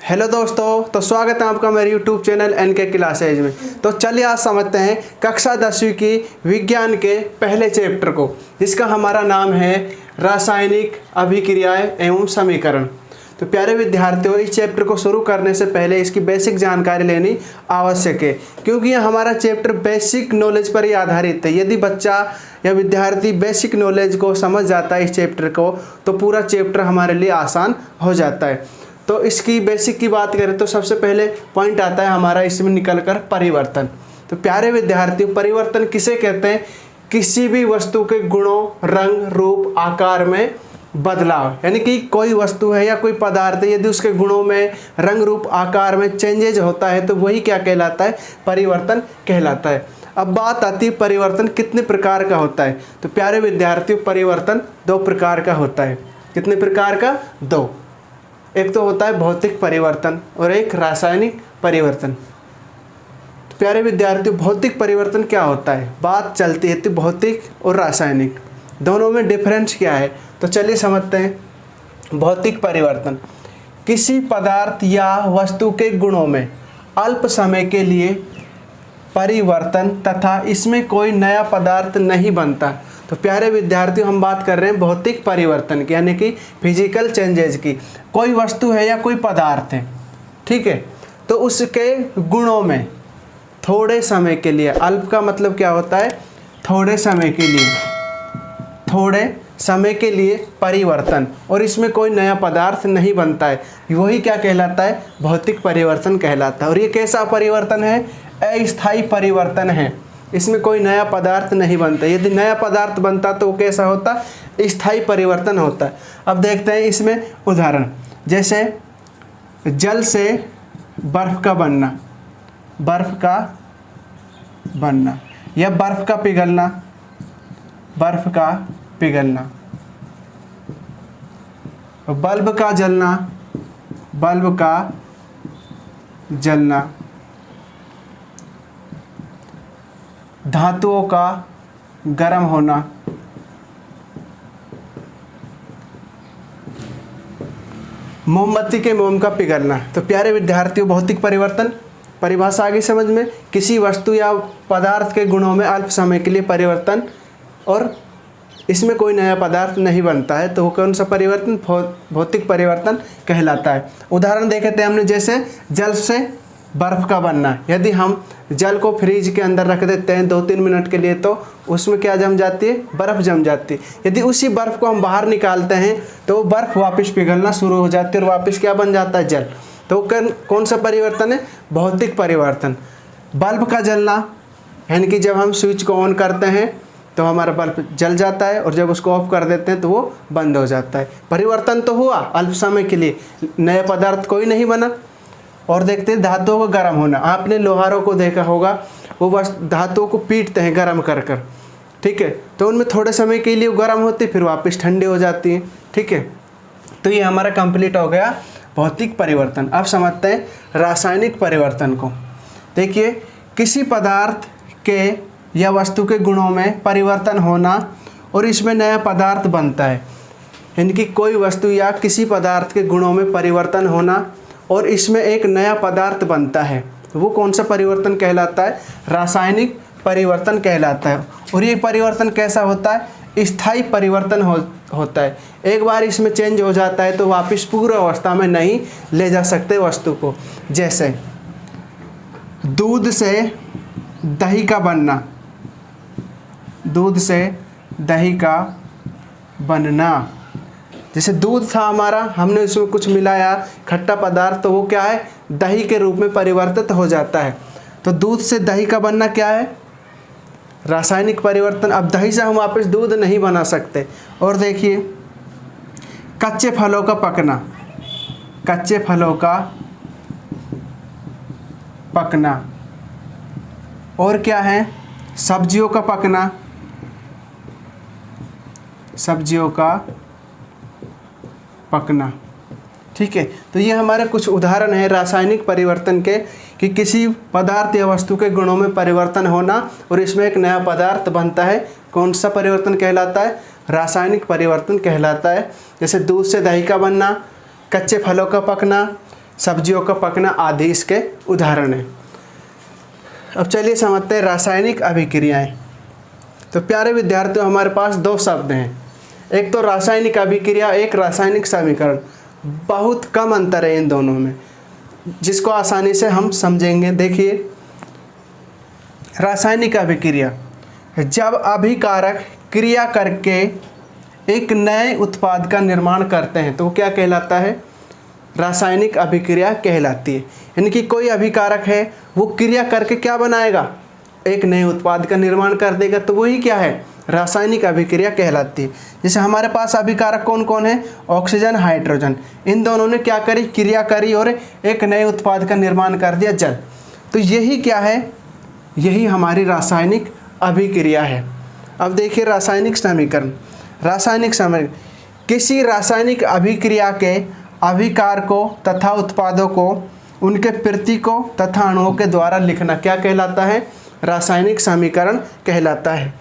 Hello दोस्तों, तो स्वागत है आपका मेरे यूट्यूब चैनल NK क्लासेज में। तो चलिए आज समझते हैं कक्षा 10वीं की विज्ञान के पहले चैप्टर को, जिसका हमारा नाम है रासायनिक अभिक्रियाएं एवं समीकरण। तो प्यारे विद्यार्थियों, इस चैप्टर को शुरू करने से पहले इसकी बेसिक जानकारी लेनी आवश्यक है, क्योंकि यह हमारा चैप्टर बेसिक नॉलेज पर ही आधारित है। यदि बच्चा या विद्यार्थी बेसिक नॉलेज को समझ जाता है इस चैप्टर को, तो पूरा चैप्टर हमारे लिए आसान हो जाता है। तो इसकी बेसिक की बात करें तो सबसे पहले पॉइंट आता है हमारा इसमें निकल कर परिवर्तन। तो प्यारे विद्यार्थियों, परिवर्तन किसे कहते हैं? किसी भी वस्तु के गुणों, रंग, रूप, आकार में बदलाव। यानी कि कोई वस्तु है या कोई पदार्थ है, यदि उसके गुणों में, रंग, रूप, आकार में चेंजेज होता है तो वही क्या कहलाता है? परिवर्तन कहलाता है। अब बात आती है परिवर्तन कितने प्रकार का होता है। तो प्यारे विद्यार्थियों, परिवर्तन दो प्रकार का होता है। कितने प्रकार का? दो। एक तो होता है भौतिक परिवर्तन और एक रासायनिक परिवर्तन। तो प्यारे विद्यार्थियों, भौतिक परिवर्तन क्या होता है? बात चलती है तो भौतिक और रासायनिक दोनों में डिफरेंस क्या है, तो चलिए समझते हैं। भौतिक परिवर्तन किसी पदार्थ या वस्तु के गुणों में अल्प समय के लिए परिवर्तन तथा इसमें कोई नया पदार्थ नहीं बनता। तो प्यारे विद्यार्थियों, हम बात कर रहे हैं भौतिक परिवर्तन की, यानी कि फिजिकल चेंजेज की। कोई वस्तु है या कोई पदार्थ है, ठीक है, तो उसके गुणों में थोड़े समय के लिए, अल्प का मतलब क्या होता है? थोड़े समय के लिए, थोड़े समय के लिए परिवर्तन, और इसमें कोई नया पदार्थ नहीं बनता है, वही क्या कहलाता है? भौतिक परिवर्तन कहलाता है। और ये कैसा परिवर्तन है? अस्थायी परिवर्तन है। इसमें कोई नया पदार्थ नहीं बनता। यदि नया पदार्थ बनता तो वो कैसा होता? स्थायी परिवर्तन होता है। अब देखते हैं इसमें उदाहरण, जैसे जल से बर्फ का बनना, बर्फ का बनना, या बर्फ का पिघलना, बर्फ का पिघलना, बल्ब का जलना, बल्ब का जलना, धातुओं का गर्म होना, मोमबत्ती के मोम का पिघलना। तो प्यारे विद्यार्थियों, भौतिक परिवर्तन परिभाषा आगे समझ में, किसी वस्तु या पदार्थ के गुणों में अल्प समय के लिए परिवर्तन और इसमें कोई नया पदार्थ नहीं बनता है, तो वो कौन सा परिवर्तन? भौतिक परिवर्तन कहलाता है। उदाहरण देखे थे हमने, जैसे जल से बर्फ़ का बनना। यदि हम जल को फ्रिज के अंदर रख देते हैं 2-3 मिनट के लिए, तो उसमें क्या जम जाती है? बर्फ़ जम जाती है। यदि उसी बर्फ़ को हम बाहर निकालते हैं तो वो बर्फ़ वापस पिघलना शुरू हो जाती है और वापस क्या बन जाता है? जल। तो कौन सा परिवर्तन है? भौतिक परिवर्तन। बल्ब का जलना, यानी कि जब हम स्विच को ऑन करते हैं तो हमारा बल्ब जल जाता है, और जब उसको ऑफ कर देते हैं तो वो बंद हो जाता है। परिवर्तन तो हुआ अल्प समय के लिए, नया पदार्थ कोई नहीं बना। और देखते हैं धातुओं का गर्म होना। आपने लोहारों को देखा होगा, वो बस धातुओं को पीटते हैं गर्म कर कर, ठीक है, तो उनमें थोड़े समय के लिए गर्म होती, फिर वापस ठंडी हो जाती हैं, ठीक है। तो ये हमारा कंप्लीट हो गया भौतिक परिवर्तन। अब समझते हैं रासायनिक परिवर्तन को। देखिए, किसी पदार्थ के या वस्तु के गुणों में परिवर्तन होना और इसमें नया पदार्थ बनता है। यानी कि कोई वस्तु या किसी पदार्थ के गुणों में परिवर्तन होना और इसमें एक नया पदार्थ बनता है, तो वो कौन सा परिवर्तन कहलाता है? रासायनिक परिवर्तन कहलाता है। और ये परिवर्तन कैसा होता है? स्थायी परिवर्तन होता है। एक बार इसमें चेंज हो जाता है तो वापस पूर्व अवस्था में नहीं ले जा सकते वस्तु को। जैसे दूध से दही का बनना, दूध से दही का बनना। जैसे दूध था हमारा, हमने उसमें कुछ मिलाया खट्टा पदार्थ, तो वो क्या है? दही के रूप में परिवर्तित हो जाता है। तो दूध से दही का बनना क्या है? रासायनिक परिवर्तन। अब दही से हम वापस दूध नहीं बना सकते। और देखिए, कच्चे फलों का पकना, कच्चे फलों का पकना। और क्या है? सब्जियों का पकना, सब्जियों का पकना, ठीक है। तो ये हमारे कुछ उदाहरण हैं रासायनिक परिवर्तन के, कि किसी पदार्थ या वस्तु के गुणों में परिवर्तन होना और इसमें एक नया पदार्थ बनता है। कौन सा परिवर्तन कहलाता है? रासायनिक परिवर्तन कहलाता है। जैसे दूध से दही का बनना, कच्चे फलों का पकना, सब्जियों का पकना आदि इसके उदाहरण हैं। अब चलिए समझते हैं रासायनिक अभिक्रियाएं। तो प्यारे विद्यार्थियों, हमारे पास दो शब्द हैं, एक तो रासायनिक अभिक्रिया, एक रासायनिक समीकरण। बहुत कम अंतर है इन दोनों में, जिसको आसानी से हम समझेंगे। देखिए, रासायनिक अभिक्रिया, जब अभिकारक क्रिया करके एक नए उत्पाद का निर्माण करते हैं तो वो क्या कहलाता है? रासायनिक अभिक्रिया कहलाती है। यानी कि कोई अभिकारक है, वो क्रिया करके क्या बनाएगा? एक नए उत्पाद का निर्माण कर देगा, तो वही क्या है? रासायनिक अभिक्रिया कहलाती है। जैसे हमारे पास अभिकारक कौन कौन है? Oxygen, hydrogen. इन दोनों ने क्या करी? क्रिया करी और एक नए उत्पाद का निर्माण कर दिया, जल। तो यही क्या है? यही हमारी रासायनिक अभिक्रिया है। अब देखिए रासायनिक समीकरण। रासायनिक समीकरण किसी रासायनिक अभिक्रिया के अभिकारकों तथा उत्पादों को उनके प्रतीकों तथा अणुओं के द्वारा लिखना क्या कहलाता है? रासायनिक समीकरण कहलाता है।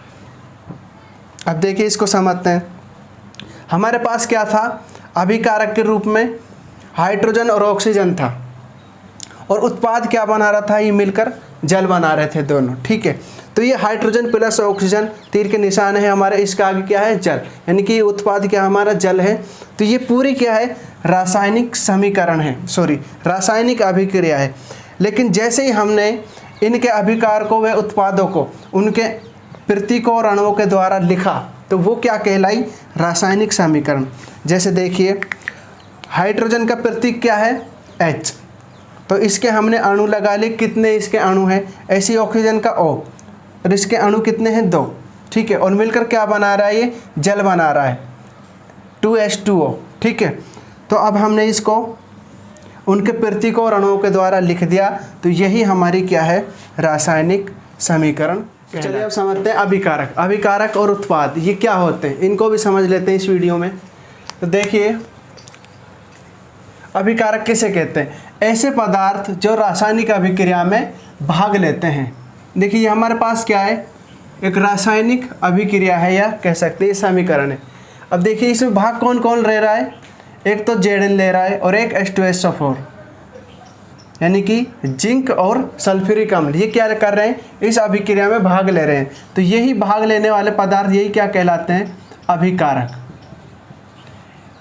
अब देखिए इसको समझते हैं। हमारे पास क्या था? अभिकारक के रूप में हाइड्रोजन और ऑक्सीजन था, और उत्पाद क्या बना रहा था? ये मिलकर जल बना रहे थे दोनों। ठीक है, तो ये हाइड्रोजन प्लस ऑक्सीजन, तीर के निशान है हमारे, इसके आगे क्या है? जल। यानी कि उत्पाद क्या हमारा? जल है। तो ये पूरी क्या है? रासायनिक समीकरण है, सॉरी रासायनिक अभिक्रिया है। लेकिन जैसे ही हमने इनके अभिकारकों व उत्पादों को उनके प्रतीकों और अणुओं के द्वारा लिखा तो वो क्या कहलाई? रासायनिक समीकरण। जैसे देखिए, हाइड्रोजन का प्रतीक क्या है? H। तो इसके हमने अणु लगा लिए, कितने इसके अणु हैं? ऐसी ऑक्सीजन का O, और इसके अणु कितने हैं? 2। ठीक है, और मिलकर क्या बना रहा है? ये जल बना रहा है, 2H2O। ठीक है, तो अब हमने इसको उनके प्रतीकों और अणुओं के द्वारा लिख दिया, तो यही हमारी क्या है? रासायनिक समीकरण। चलिए अब समझते हैं अभिकारक। अभिकारक और उत्पाद ये क्या होते हैं, इनको भी समझ लेते हैं इस वीडियो में। तो देखिए, अभिकारक किसे कहते हैं? ऐसे पदार्थ जो रासायनिक अभिक्रिया में भाग लेते हैं। देखिए ये हमारे पास क्या है? एक रासायनिक अभिक्रिया है, या कह सकते हैं समीकरण है। अब देखिए इसमें भाग कौन कौन ले रहा है? एक तो Zn ले रहा है और एक H2SO4, यानी कि जिंक और सल्फ्यूरिक अम्ल, ये क्या कर रहे हैं? इस अभिक्रिया में भाग ले रहे हैं। तो यही भाग लेने वाले पदार्थ यही क्या कहलाते हैं? अभिकारक।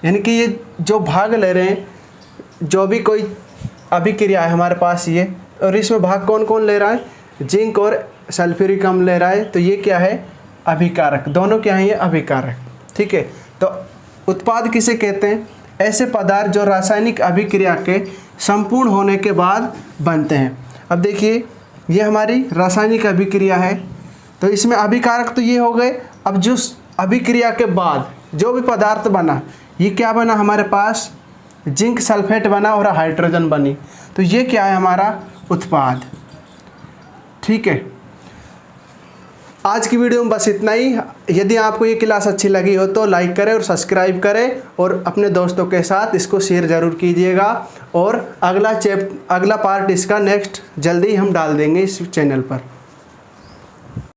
यानी कि ये जो भाग ले रहे हैं, जो भी कोई अभिक्रिया है हमारे पास ये, और इसमें भाग कौन कौन ले रहा है? जिंक और सल्फ्यूरिक अम्ल ले रहा है, तो ये क्या है? अभिकारक। दोनों क्या है? ये अभिकारक। ठीक है, तो उत्पाद किसे कहते हैं? ऐसे पदार्थ जो रासायनिक अभिक्रिया के संपूर्ण होने के बाद बनते हैं। अब देखिए ये हमारी रासायनिक अभिक्रिया है, तो इसमें अभिकारक तो ये हो गए। अब जो अभिक्रिया के बाद जो भी पदार्थ बना, ये क्या बना हमारे पास? जिंक सल्फेट बना और हाइड्रोजन बनी, तो ये क्या है? हमारा उत्पाद। ठीक है, आज की वीडियो में बस इतना ही। यदि आपको ये क्लास अच्छी लगी हो तो लाइक करें और सब्सक्राइब करें, और अपने दोस्तों के साथ इसको शेयर ज़रूर कीजिएगा। और अगला पार्ट इसका नेक्स्ट जल्दी हम डाल देंगे इस चैनल पर।